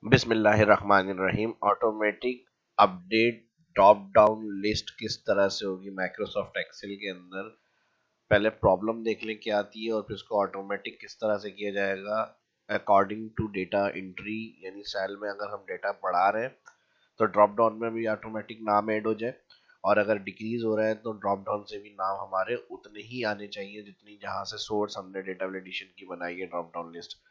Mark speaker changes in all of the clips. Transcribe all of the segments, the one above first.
Speaker 1: बिस्मिल्लाहिर्रहमानिर्रहीम। Automatic update drop down list किस तरह से होगी माइक्रोसॉफ्ट एक्सेल के अंदर। पहले प्रॉब्लम देख लें क्या आती है और फिर उसको ऑटोमेटिक किस तरह से किया जाएगा अकॉर्डिंग टू डेटा एंट्री। यानी सेल में अगर हम डेटा बढ़ा रहे हैं तो ड्रॉप डाउन में भी ऑटोमेटिक नाम ऐड हो जाए, और अगर डिक्रीज हो रहा है तो ड्रॉप डाउन से भी नाम हमारे उतने ही आने चाहिए जितनी जहां से सोर्स हमने डेटा वैलिडेशन की बनाई है ड्रॉप डाउन लिस्ट।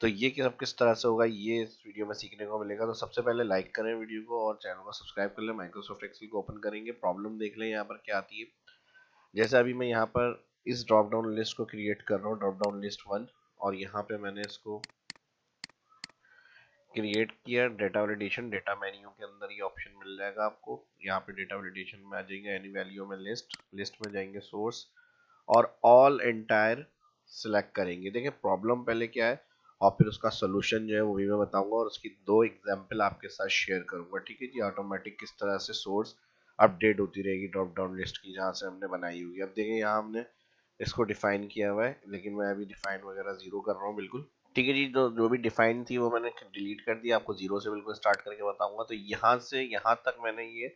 Speaker 1: तो ये कि सब किस तरह से होगा ये इस वीडियो में सीखने को मिलेगा। तो सबसे पहले लाइक करें वीडियो को और चैनल को सब्सक्राइब कर लें। माइक्रोसॉफ्ट एक्सेल को ओपन करेंगे, प्रॉब्लम देख लें यहाँ पर क्या आती है। जैसे अभी मैं यहाँ पर इस ड्रॉप डाउन लिस्ट को क्रिएट कर रहा हूँ, ड्रॉप डाउन लिस्ट 1, और यहाँ पे मैंने इसको क्रिएट किया। डेटा वैलिडेशन, डेटा मेन्यू के अंदर ये ऑप्शन मिल जाएगा आपको। यहाँ पे डेटा वैलिडेशन में आ जाएंगे एनी वैल्यू में लिस्ट, लिस्ट में जाएंगे सोर्स और ऑल एंटायर सिलेक्ट करेंगे। देखिए प्रॉब्लम पहले क्या है और फिर उसका सोल्यूशन जो है वो भी मैं बताऊंगा, और उसकी दो एग्जांपल आपके साथ शेयर करूंगा। ठीक है जी। ऑटोमेटिक किस तरह से सोर्स अपडेट होती रहेगी ड्रॉप डाउन लिस्ट की जहाँ से हमने बनाई हुई है। अब देखिए यहाँ हमने इसको डिफाइन किया हुआ है, लेकिन मैं अभी डिफाइन वगैरह जीरो कर रहा हूँ बिल्कुल। ठीक है जी। जो जो भी डिफाइन थी वो मैंने डिलीट कर दिया, आपको जीरो से बिल्कुल स्टार्ट करके बताऊंगा। तो यहाँ से यहाँ तक मैंने ये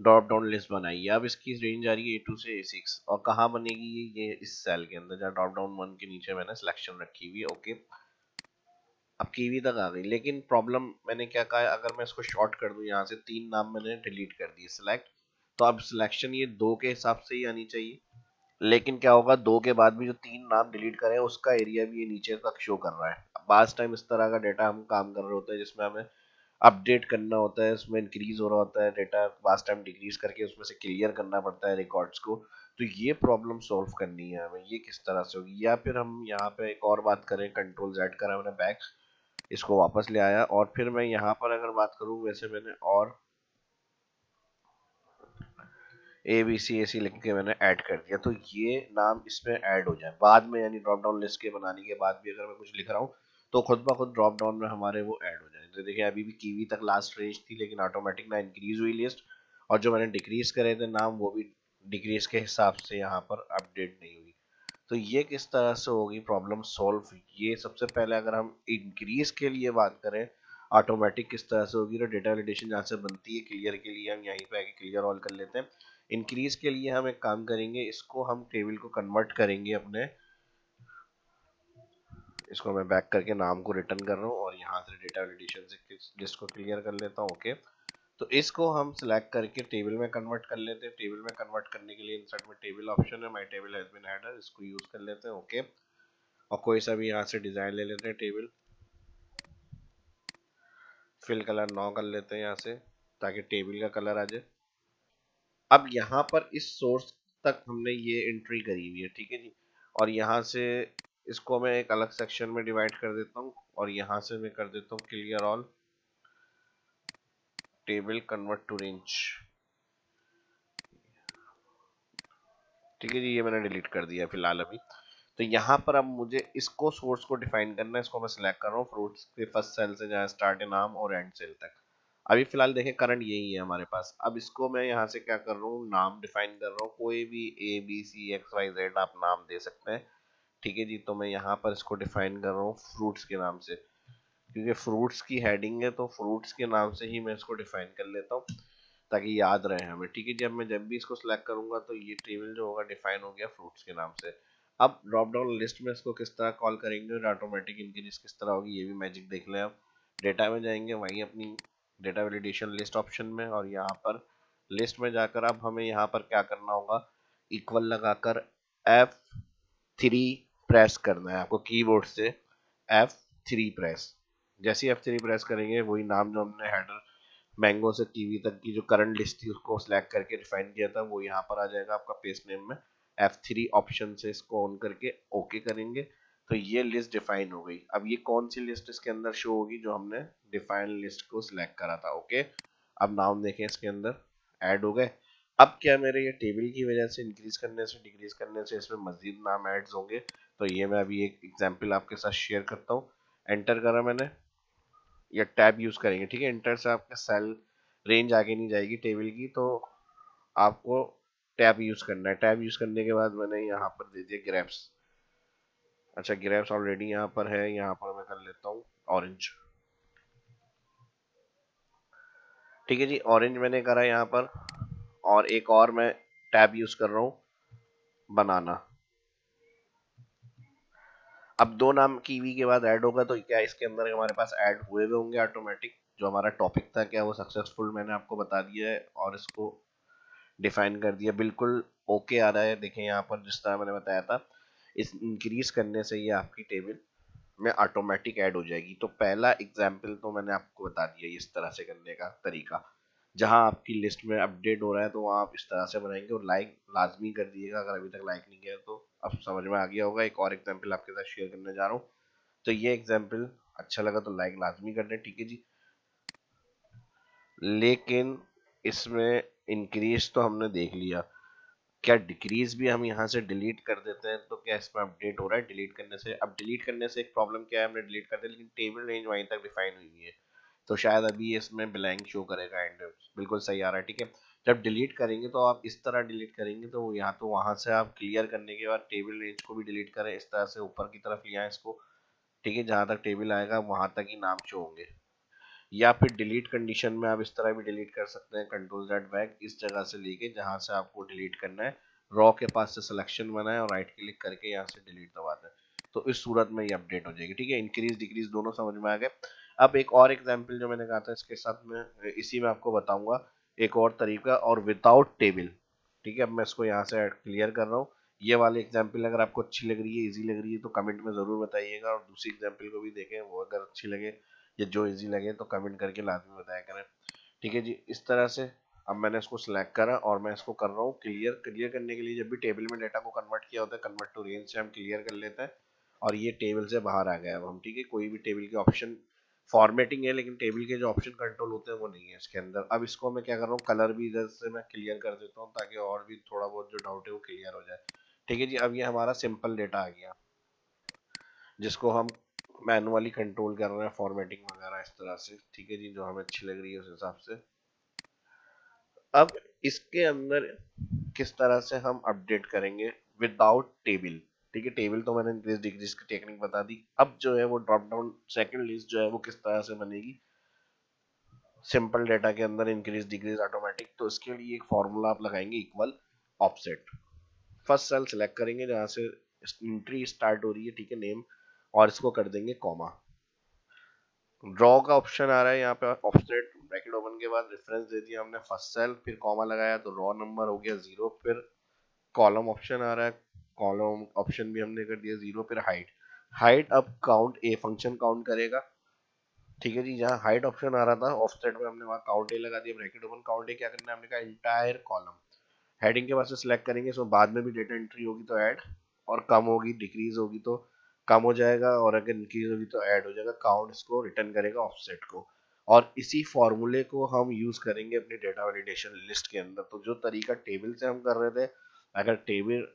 Speaker 1: ड्रॉप डाउन लिस्ट बनाई है। अब इसकी रेंज आ रही है A2 से A6, और कहाँ बनेगी ये इस सेल के अंदर जहाँ ड्रॉप डाउन 1 के नीचे मैंने सिलेक्शन रखी हुई है। ओके, अब कीवी तक आ गई, लेकिन प्रॉब्लम मैंने क्या कहा है, अगर मैं इसको शॉर्ट कर दूं यहाँ से, तीन नाम मैंने डिलीट कर दिए सिलेक्ट, तो अब सिलेक्शन ये दो के हिसाब से ही आनी चाहिए। लेकिन क्या होगा, दो के बाद भी जो तीन नाम डिलीट करें उसका एरिया भी ये नीचे तक शो कर रहा है। बास टाइम इस तरह का डेटा हम काम कर रहे होते हैं जिसमें हमें अपडेट करना होता है, उसमें इंक्रीज हो रहा होता है डेटा, लास्ट टाइम डिक्रीज करके उसमें से क्लियर करना पड़ता है रिकॉर्ड्स को। तो ये प्रॉब्लम सॉल्व करनी है हमें, ये किस तरह से होगी। या फिर हम यहाँ पे एक और बात करें, कंट्रोल जेड करा मैंने बैक, इसको वापस ले आया, और फिर मैं यहाँ पर अगर बात करूँ, वैसे मैंने और ABC लिख के मैंने ऐड कर दिया, तो ये नाम इसमें ऐड हो जाए बाद में, यानी ड्रॉप डाउन लिस्ट के बनाने के बाद भी अगर मैं कुछ लिख रहा हूँ तो खुद ब खुद ड्रॉप डाउन में हमारे वो ऐड हो जाए। तो देखिए अभी भी कीवी तक लास्ट रेंज थी, लेकिन ऑटोमेटिक ना इंक्रीज हुई लिस्ट, और जो मैंने डिक्रीज करे थे नाम वो भी डिक्रीज के हिसाब से यहाँ पर अपडेट नहीं हुई। तो ये किस तरह से होगी प्रॉब्लम सॉल्व। ये सबसे पहले अगर हम इंक्रीज के लिए बात करें ऑटोमेटिक किस तरह से होगी, तो डेटा वैलिडेशन जहाँ से बनती है क्लियर के लिए हम यहीं पे आके क्लियर ऑल कर लेते हैं। इंक्रीज के लिए हम एक काम करेंगे, इसको हम टेबल को कन्वर्ट करेंगे अपने, इसको मैं बैक करके नाम को रिटर्न कर रहा हूँ और यहाँ से डेटा वैलिडेशन से लिस्ट को क्लियर कर लेता हूँ। ओके, तो इसको हम सिलेक्ट करके टेबल में कन्वर्ट कर लेते हैं। टेबल में कन्वर्ट करने के लिए इंसर्ट में टेबल ऑप्शन है, my table has been added, इसको यूज कर लेते हैं। ओके, और कोई सा भी यहाँ से डिजाइन ले लेते हैं टेबल, फिल कलर 9 कर लेते हैं यहाँ से ताकि टेबल का कलर आ जाए। अब यहाँ पर इस सोर्स तक हमने ये एंट्री करी हुई है, ठीक है जी। और यहाँ से इसको मैं एक अलग सेक्शन में डिवाइड कर देता हूँ, और यहाँ से मैं कर देता हूँ clear all table convert to range. ठीक है जी, ये मैंने डिलीट कर दिया फिलहाल अभी। तो यहाँ पर अब मुझे इसको सोर्स को डिफाइन करना है, इसको मैं सिलेक्ट कर रहा हूँ फ्रूट्स के फर्स्ट सेल से जहाँ स्टार्ट है नाम और एंड सेल तक। अभी फिलहाल देखें करंट यही है हमारे पास। अब इसको मैं यहाँ से क्या कर रहा हूँ, नाम डिफाइन कर रहा हूँ, कोई भी ABCXYZ आप नाम दे सकते हैं। ठीक है जी, तो मैं यहाँ पर इसको डिफाइन कर रहा हूँ फ्रूट्स के नाम से, क्योंकि फ्रूट्स की हेडिंग है तो फ्रूट्स के नाम से ही मैं इसको डिफाइन कर लेता हूँ ताकि याद रहे हमें। ठीक है, जब भी इसको सिलेक्ट करूंगा तो ये टेबल जो होगा डिफाइन हो गया फ्रूट्स के नाम से। अब ड्रॉप डाउन लिस्ट में इसको किस तरह कॉल करेंगे और ऑटोमेटिक इंक्रीज किस तरह होगी ये भी मैजिक देख लें। अब डेटा में जाएंगे, वहीं अपनी डेटा वैलिडेशन लिस्ट ऑप्शन में, और यहाँ पर लिस्ट में जाकर अब हमें यहाँ पर क्या करना होगा, इक्वल लगाकर F3 प्रेस करना है आपको कीबोर्ड से। F3 प्रेस, जैसे ही F3 प्रेस करेंगे वही नाम जो हमने हेडर मैंगो से कीवी तक की जो करंट लिस्ट थी उसको सिलेक्ट करके रिफाइन किया था वो यहाँ पर आ जाएगा आपका पेस्ट नेम में। F3 ऑप्शन से इसको ऑन करके ओके करेंगे तो ये लिस्ट डिफाइन हो गई। अब ये कौन सी लिस्ट इसके अंदर शो होगी, जो हमने डिफाइन लिस्ट को सिलेक्ट करा था। ओके, अब नाम देखें इसके अंदर ऐड हो गए। अब क्या मेरे ये टेबल की वजह से इंक्रीज करने से डिक्रीज करने से इसमें मजीद नाम ऐड्स होंगे, तो ये मैं अभी एक एग्जांपल आपके साथ शेयर करता हूँ। एंटर करा मैंने, या टैब यूज करेंगे। ठीक है, इंटर से आपका सेल रेंज आगे नहीं जाएगी टेबल की, तो आपको टैब यूज करना है। टैब यूज करने के बाद मैंने यहाँ पर दे दिया ग्रेप्स। अच्छा, ग्रेप्स ऑलरेडी यहाँ पर है, यहाँ पर मैं कर लेता हूँ ऑरेंज। ठीक है जी, ऑरेंज मैंने करा यहाँ पर, और एक और मैं टैब यूज कर रहा हूँ, बनाना। अब दो नाम कीवी के बाद ऐड होगा, तो क्या इसके अंदर हमारे पास ऐड हुए हुए होंगे ऑटोमेटिक। जो हमारा टॉपिक था क्या वो सक्सेसफुल मैंने आपको बता दिया है और इसको डिफाइन कर दिया, बिल्कुल ओके आ रहा है। देखें यहाँ पर जिस तरह मैंने बताया था, इस इंक्रीज करने से ये आपकी टेबल में ऑटोमेटिक ऐड हो जाएगी। तो पहला एग्जाम्पल तो मैंने आपको बता दिया इस तरह से करने का तरीका। जहां आपकी लिस्ट में अपडेट हो रहा है तो वहां आप इस तरह से बनाएंगे, और लाइक लाजमी कर दिएगा अगर अभी तक लाइक नहीं किया तो। अब समझ में आ गया होगा। एक और एग्जाम्पल आपके साथ शेयर करने जा रहा हूँ, तो ये एग्जाम्पल अच्छा लगा तो लाइक लाजमी कर दें, ठीक है जी। लेकिन इसमें इंक्रीज तो हमने देख लिया, क्या डिक्रीज भी हम यहाँ से डिलीट कर देते हैं तो क्या इसमें अपडेट हो रहा है डिलीट करने से। अब डिलीट करने से एक प्रॉब्लम क्या है, हमने डिलीट कर दिया लेकिन टेबल रेंज वहीं तक डिफाइन हुई है, तो शायद अभी इसमें ब्लैंक शो करेगा एंड बिल्कुल सही आ रहा है, ठीक है। जब डिलीट करेंगे तो आप इस तरह डिलीट करेंगे, तो यहाँ तो वहां से आप क्लियर करने के बाद टेबल रेंज को भी डिलीट करें, इस तरह से ऊपर की तरफ लिया इसको, ठीक है। जहां तक टेबल आएगा वहां तक ही नाम शो होंगे। या फिर डिलीट कंडीशन में आप इस तरह भी डिलीट कर सकते हैं, कंट्रोल जेड बैक इस जगह से लेके जहां से आपको डिलीट करना है, रॉ के पास से सिलेक्शन बनाए और राइट क्लिक करके यहाँ से डिलीट दबा दें, तो इस सूरत में ये अपडेट हो जाएगी, ठीक है। इंक्रीज डिक्रीज दोनों समझ में आ गए। अब एक और एग्जांपल जो मैंने कहा था इसके साथ में इसी में आपको बताऊंगा एक और तरीका, और विदाउट टेबल, ठीक है। अब मैं इसको यहाँ से क्लियर कर रहा हूँ। ये वाली एग्जांपल अगर आपको अच्छी लग रही है, इजी लग रही है, तो कमेंट में जरूर बताइएगा, और दूसरी एग्जांपल को भी देखें, वो अगर अच्छी लगे या जो इजी लगे तो कमेंट करके लाजमी बताया करें, ठीक है जी। इस तरह से अब मैंने इसको सिलेक्ट करा और मैं इसको कर रहा हूँ क्लियर। क्लियर करने के लिए जब भी टेबल में डाटा को कन्वर्ट किया होता है, कन्वर्ट टू रेंज से हम क्लियर कर लेते हैं, और ये टेबल से बाहर आ गया अब हम, ठीक है। कोई भी टेबल के ऑप्शन फॉर्मेटिंग है लेकिन टेबल के जो ऑप्शन कंट्रोल होते हैं वो नहीं है इसके अंदर। अब इसको मैं क्या कर रहा हूँ, कलर भी इधर से मैं क्लियर कर देता हूँ ताकि और भी थोड़ा बहुत जो डाउट है वो क्लियर हो जाए, ठीक है जी। अब ये हमारा सिंपल डेटा आ गया जिसको हम मैनुअली कंट्रोल कर रहे हैं, फॉर्मेटिंग वगैरह इस तरह से, ठीक है जी, जो हमें अच्छी लग रही है उस हिसाब से। अब इसके अंदर किस तरह से हम अपडेट करेंगे विदाउट टेबल, ठीक है। टेबल तो मैंने इंक्रीज डिक्रीज की टेक्निक बता दी। अब जो है वो ड्रॉप डाउन सेकंड लिस्ट जो है वो किस तरह से बनेगी सिंपल डेटा के अंदर, इंक्रीज डिक्रीज ऑटोमेटिक। तो इसके लिए एक फॉर्मूला आप लगाएंगे, equal offset. First cell select करेंगे जहां से एंट्री स्टार्ट हो रही है, ठीक है, नेम, और इसको कर देंगे कॉमा। ड्रॉ का ऑप्शन आ रहा है यहाँ पे, ऑफसेट ब्रैकेट ओपन के बाद रेफरेंस दे दिया हमने फर्स्ट सेल, फिर कॉमा लगाया तो रॉ नंबर हो गया 0, फिर कॉलम ऑप्शन आ रहा है, कॉलम ऑप्शन भी हमने कर दिया 0, फिर हाइट। हाइट अब काउंट ए फंक्शन काउंट करेगा, ठीक है जी। जहाँ हाइट ऑप्शन आ रहा था ऑफसेट में हमने वहाँ काउंट ए लगा दिया, ब्रैकेट ओपन काउंट ए क्या करना है हमने कहा इंटायर कॉलम। हेडिंग के पास से सिलेक्ट करेंगे, सो बाद में भी डेटा एंट्री होगी तो ऐड, और कम होगी डिक्रीज होगी तो कम हो जाएगा, और अगर इंक्रीज होगी तो ऐड हो जाएगा। काउंट इसको रिटर्न करेगा ऑफसेट को, और इसी फॉर्मूले को हम यूज करेंगे अपनी डेटा वैलिडेशन लिस्ट के अंदर। तो जो तरीका टेबल से हम कर रहे थे, अगर टेबल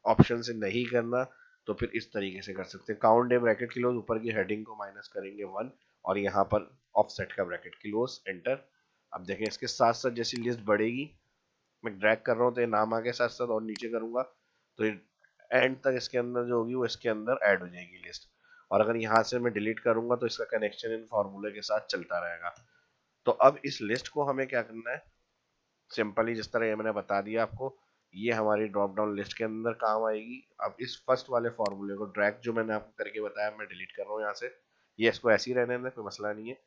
Speaker 1: ऑप्शन से नहीं करना तो फिर इस तरीके से कर सकते हैं। काउंट ए ब्रैकेट क्लोज, ऊपर की हेडिंग को माइनस करेंगे 1, और यहाँ पर ऑफसेट का ब्रैकेट क्लोज, एंटर। अब देखें इसके साथ साथ जैसी लिस्ट बढ़ेगी, मैं ड्रैग कर रहा हूँ तो ये नाम आगे साथ साथ, और नीचे करूंगा तो एंड तक इसके अंदर जो होगी वो इसके अंदर ऐड हो जाएगी लिस्ट। और अगर यहाँ से मैं डिलीट करूंगा तो इसका कनेक्शन इन फॉर्मूले के साथ चलता रहेगा। तो अब इस लिस्ट को हमें क्या करना है, सिंपली जिस तरह ये मैंने बता दिया आपको, ये हमारी ड्रॉप डाउन लिस्ट के अंदर काम आएगी। अब इस फर्स्ट वाले फॉर्मूले को ड्रैग जो मैंने आपको करके बताया मैं डिलीट कर रहा हूँ यहाँ से, ये इसको ऐसे ही रहने दें, कोई मसला नहीं है।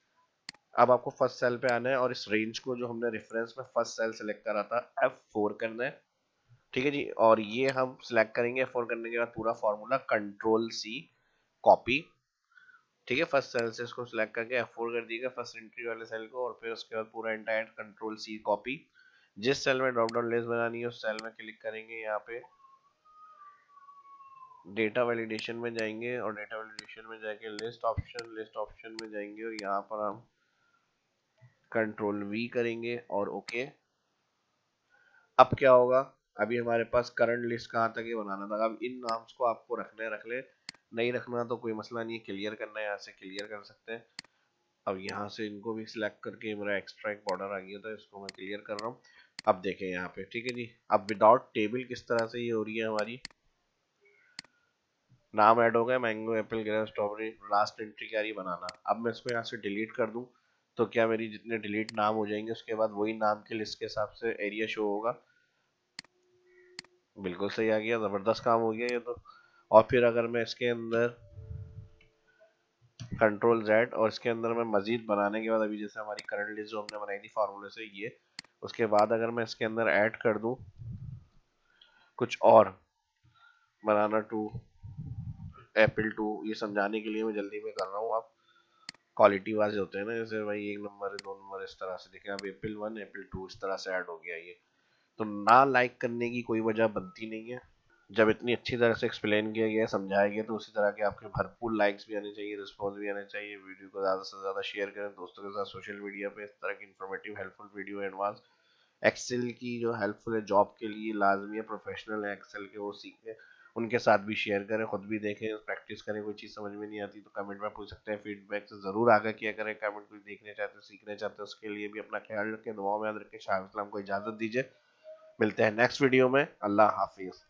Speaker 1: अब आपको फर्स्ट सेल पे आना है और इस रेंज को जो हमने रेफरेंस में फर्स्ट सेल सेलेक्ट करा था F4 करना है, ठीक है जी। और ये हम सिलेक्ट करेंगे F4 करने के बाद पूरा फॉर्मूला कंट्रोल सी कॉपी, ठीक है। फर्स्ट सेल से इसको सिलेक्ट करके F4 कर दिएगा फर्स्ट एंट्री वाले सेल को, और फिर उसके बाद पूरा एंटायर कंट्रोल सी कॉपी। जिस सेल में ड्रॉप डाउन लिस्ट बनानी है उस सेल में क्लिक करेंगे, यहाँ पे डेटा वैलिडेशन में जाएंगे, और डेटा वैलिडेशन में जाके लिस्ट ऑप्शन में जाएंगे, और यहाँ पर हम कंट्रोल वी करेंगे और ओके। अब क्या होगा, अभी हमारे पास करंट लिस्ट कहाँ तक ये बनाना था। अब इन नाम्स को आपको रखने रख ले, नहीं रखना तो कोई मसला नहीं है, क्लियर करना है यहाँ से क्लियर कर सकते हैं। अब यहाँ से इनको भी सिलेक्ट करके मेरा एक्स्ट्रा एक बॉर्डर आ गया था, इसको मैं क्लियर कर रहा हूँ। अब देखें यहाँ पे, ठीक है जी। अब विदाउट टेबल किस तरह से ये हो रही है हमारी, नाम ऐड हो गया mango apple grape strawberry, last entry क्या रही बनाना। अब मैं इसको यहाँ से डिलीट कर दूं तो क्या मेरी जितने डिलीट नाम हो जाएंगे उसके बाद वही नाम की लिस्ट के हिसाब से एरिया शो होगा। बिल्कुल सही आ गया, जबरदस्त काम हो गया ये तो। और फिर अगर मैं इसके अंदर कंट्रोल जेड और इसके अंदर मैं मजीद बनाने के बाद, अभी जैसे हमारी करंट लिस्ट जो हमने बनाई थी फार्मूले से ये, उसके बाद अगर मैं इसके अंदर ऐड कर दूं कुछ और, बनाना टू, एप्पल टू, ये समझाने के लिए मैं जल्दी में कर रहा हूँ। आप क्वालिटी वाइज होते हैं ना, जैसे भाई 1 नंबर है 2 नंबर, इस तरह से देखें अब एप्पल 1 एप्पल 2 इस तरह से ऐड हो गया ये। तो ना लाइक करने की कोई वजह बनती नहीं है। जब इतनी अच्छी तरह से एक्सप्लेन किया गया, समझाया गया, तो उसी तरह के आपके भरपूर लाइक्स भी आने चाहिए, रिस्पॉन्स भी आने चाहिए। वीडियो को ज़्यादा से ज़्यादा शेयर करें दोस्तों के साथ सोशल मीडिया पे। इस तरह की informative helpful video advance Excel की जो हेल्पफुल है जॉब के लिए लाजमी है, प्रोफेशनल है एक्सेल के वो सीखें, उनके साथ भी शेयर करें, खुद भी देखें, प्रैक्टिस करें। कोई चीज़ समझ में नहीं आती तो कमेंट में पूछ सकते हैं, फीडबैक से ज़रूर आगे किया करें। कमेंट कुछ देखने चाहते हैं सीखने चाहते हैं उसके लिए भी अपना ख्याल रखें, दुआ में याद रखें। शाह इस्लाम को इजाज़त दीजिए, मिलते हैं नेक्स्ट वीडियो में। अल्लाह हाफिज़।